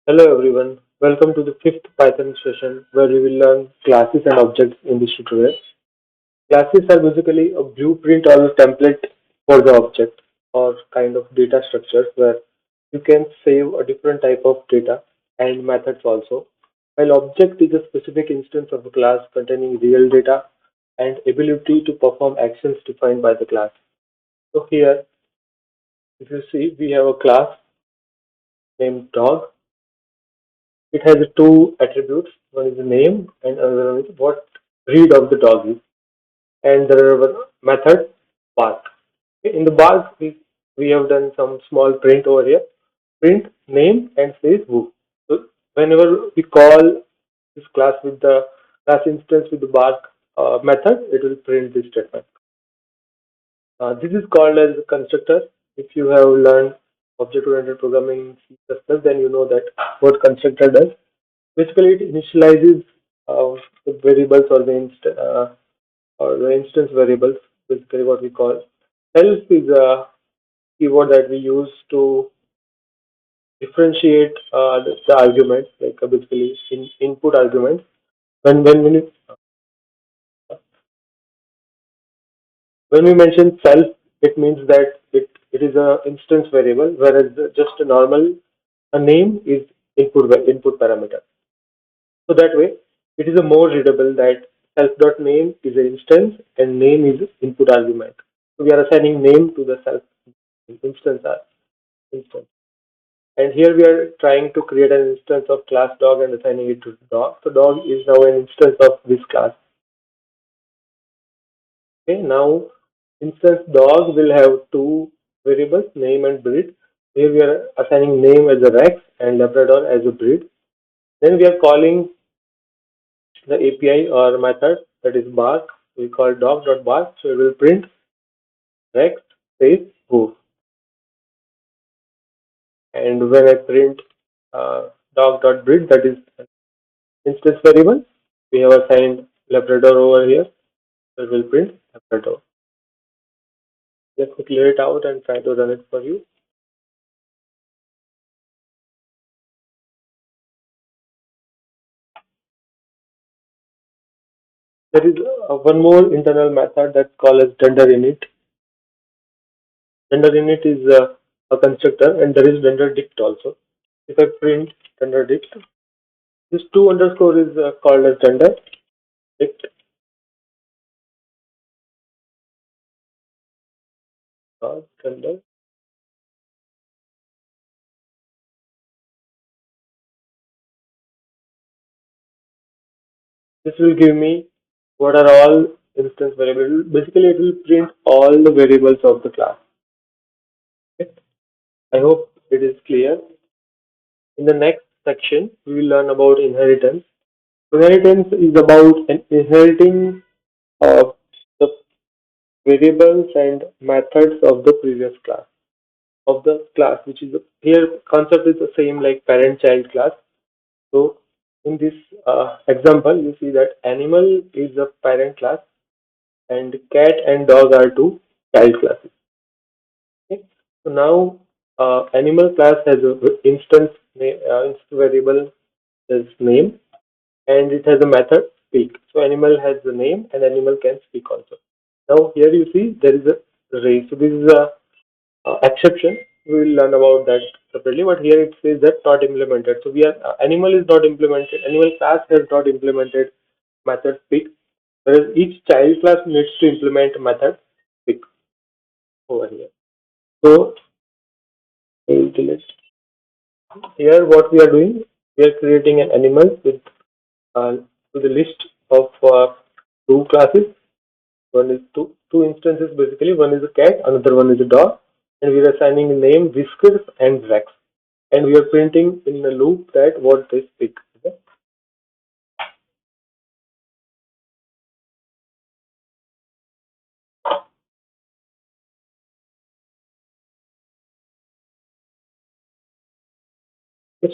Hello everyone, welcome to the fifth Python session where we will learn classes and objects in this tutorial. Classes are basically a blueprint or a template for the object or kind of data structure where you can save a different type of data and methods also. While object is a specific instance of a class containing real data and ability to perform actions defined by the class. So here, if you see, we have a class named dog. It has two attributes. One is the name and another one is what breed of the dog is. And there are one method bark. Okay, in the bark, we have done some small print over here. Print name and says who. So whenever we call this class with the class instance with the bark method, it will print this statement. This is called as a constructor. If you have learned object-oriented programming in C++, then you know that what constructor does. Basically, it initializes the variables or the instance variables. Basically, what we call self is a keyword that we use to differentiate the arguments, like basically input arguments. When we mention self, it means that it is a instance variable, whereas just a normal a name is input parameter. So that way, it is a more readable that self.name is an instance and name is input argument. So we are assigning name to the self instance. And here we are trying to create an instance of class dog and assigning it to dog. So dog is now an instance of this class. Okay, now instance dog will have two variables, name and breed. Here we are assigning name as a Rex and Labrador as a breed. Then we are calling the API or method that is bark. We call dog.bark, so it will print Rex space who. And when I print dog.breed, that is instance variable, we have assigned Labrador over here, so it will print Labrador. Let me clear it out and try to run it for you. There is one more internal method that's called as render init. Render init is a constructor, and there is render dict also. If I print render dict, this two underscore is called as render dict. Render. This will give me what are all instance variables. Basically, it will print all the variables of the class. Okay? I hope it is clear. In the next section, we will learn about inheritance. Inheritance is about inheriting the variables and methods of the previous class which is here concept is the same like parent child class. So in this example, you see that animal is a parent class and cat and dog are two child classes. Okay? So now animal class has a instance variable is name and it has a method speak. So animal has the name and animal can speak also. Now here you see there is a race. So this is a exception. We will learn about that separately, but here it says that not implemented. So we are animal is not implemented. Animal class has not implemented method pick, whereas each child class needs to implement method pick over here. So we will delete. Here what we are doing, we are creating an animal with the list of two classes. One is two instances basically. One is a cat, another one is a dog, and we are assigning a name Whiskers and Rex, and we are printing in a loop that what they speak. Okay?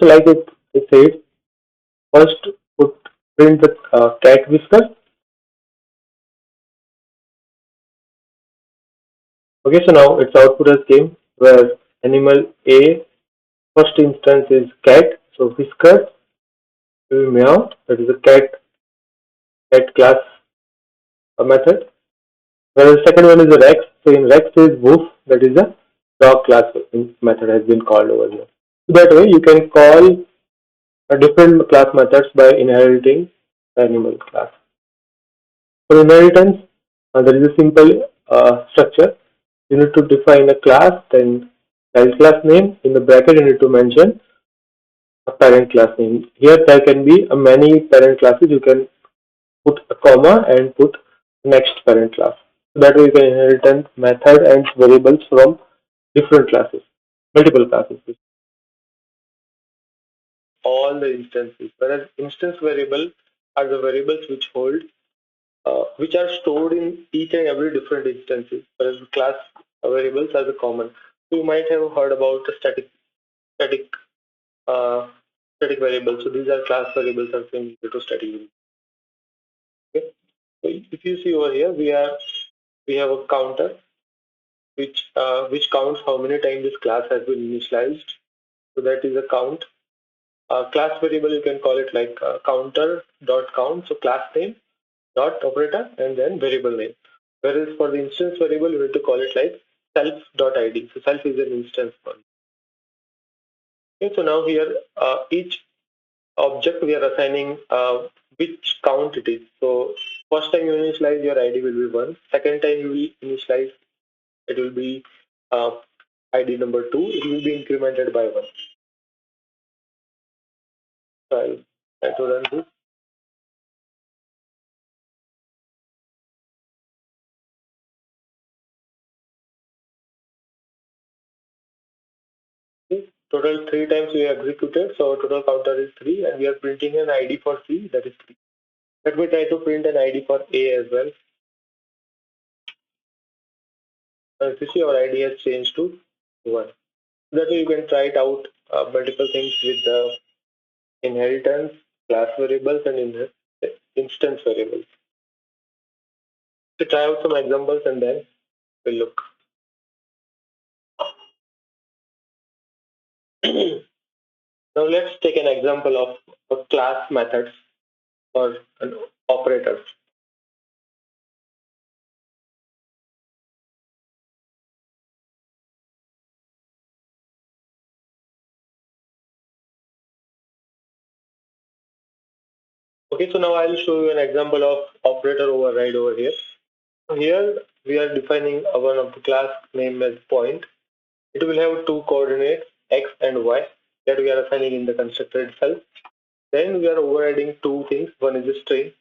So like it said, first print the cat Whiskers. Okay, so now its output has came where animal A first instance is cat, So whisker will be meow, that is a cat class method. Whereas the second one is a rex. So in rex is woof, that is a dog class method has been called over here. So that way you can call different class methods by inheriting the animal class. For inheritance, there is a simple structure. You need to define a class, then child class name. In the bracket, you need to mention a parent class name. Here, there can be many parent classes. You can put a comma and put next parent class. So that way, you can inherit method and variables from different classes, multiple classes. All the instances, whereas instance variable are the variables which are stored in each and every different instances, whereas class variables are the common. So you might have heard about the static uh, static variables. So these are class variables are similar to static variables. Okay. So if you see over here, we have a counter which counts how many times this class has been initialized. So that is a count. Class variable, you can call it like counter dot count. So class name dot operator and then variable name. Whereas for the instance variable, you need to call it like self dot id. So self is an instance for it. Okay, so now here each object we are assigning which count it is. So first time you initialize, your id will be 1. Second time you will initialize, it will be uh, id number 2. It will be incremented by 1. So I'll try to run this. Okay. Total 3 times we executed, so total counter is 3, and we are printing an id for C, that is 3. Let me try to print an id for A as well. If you see, our id has changed to 1. That way you can try it out multiple things with the inheritance, class variables, and instance variables. So try out some examples and then we'll look. Now let's take an example of a class methods or an operators. Okay, so now I'll show you an example of operator override over here. So here we are defining one of the class name as point. It will have 2 coordinates x and y that we are assigning in the constructor itself. Then we are overriding 2 things. One is a string.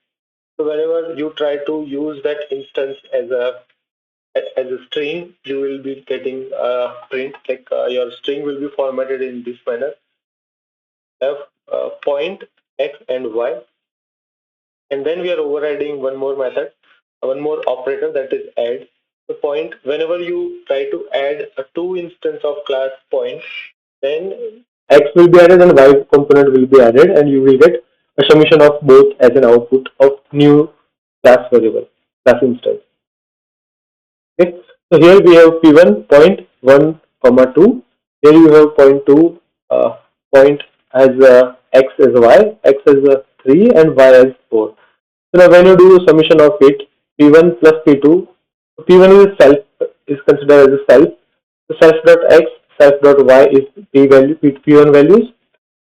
So whenever you try to use that instance as a string, you will be getting a print like your string will be formatted in this manner. Have point x and y, and then we are overriding one more method, one more operator, that is add. The point, whenever you try to add a 2 instance of class point, then x will be added and y component will be added, and you will get a summation of both as an output of new class variable, class instance. Okay. So here we have p1 point 1 comma 2. Here you have point 2 point as x as y, x as 3, and y as 4. So now when you do summation of it, p1 plus p2, p1 is self, is considered as a self. So self dot x, self dot y is p1 values.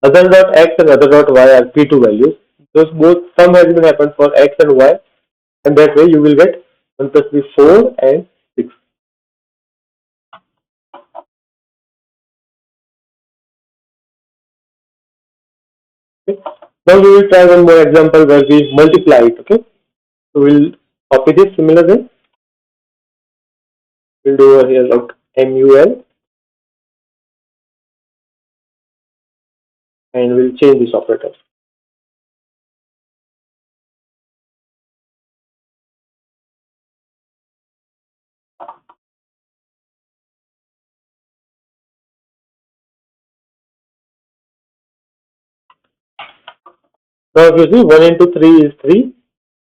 Other dot x and other dot y are p2 values. Those both sum has been happened for x and y, and that way you will get 1 plus 3 4 and 6. Okay. Now we will try one more example where we multiply it. Okay, so we'll copy this similar way. We'll do over here like mul, and we'll change this operator. Now if you see 1 into 3 is 3,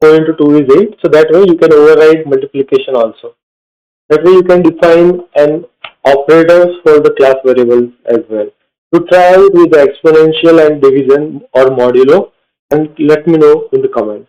4 into 2 is 8. So that way you can override multiplication also. That way you can define an operators for the class variables as well. To try with the exponential and division or modulo, and let me know in the comment.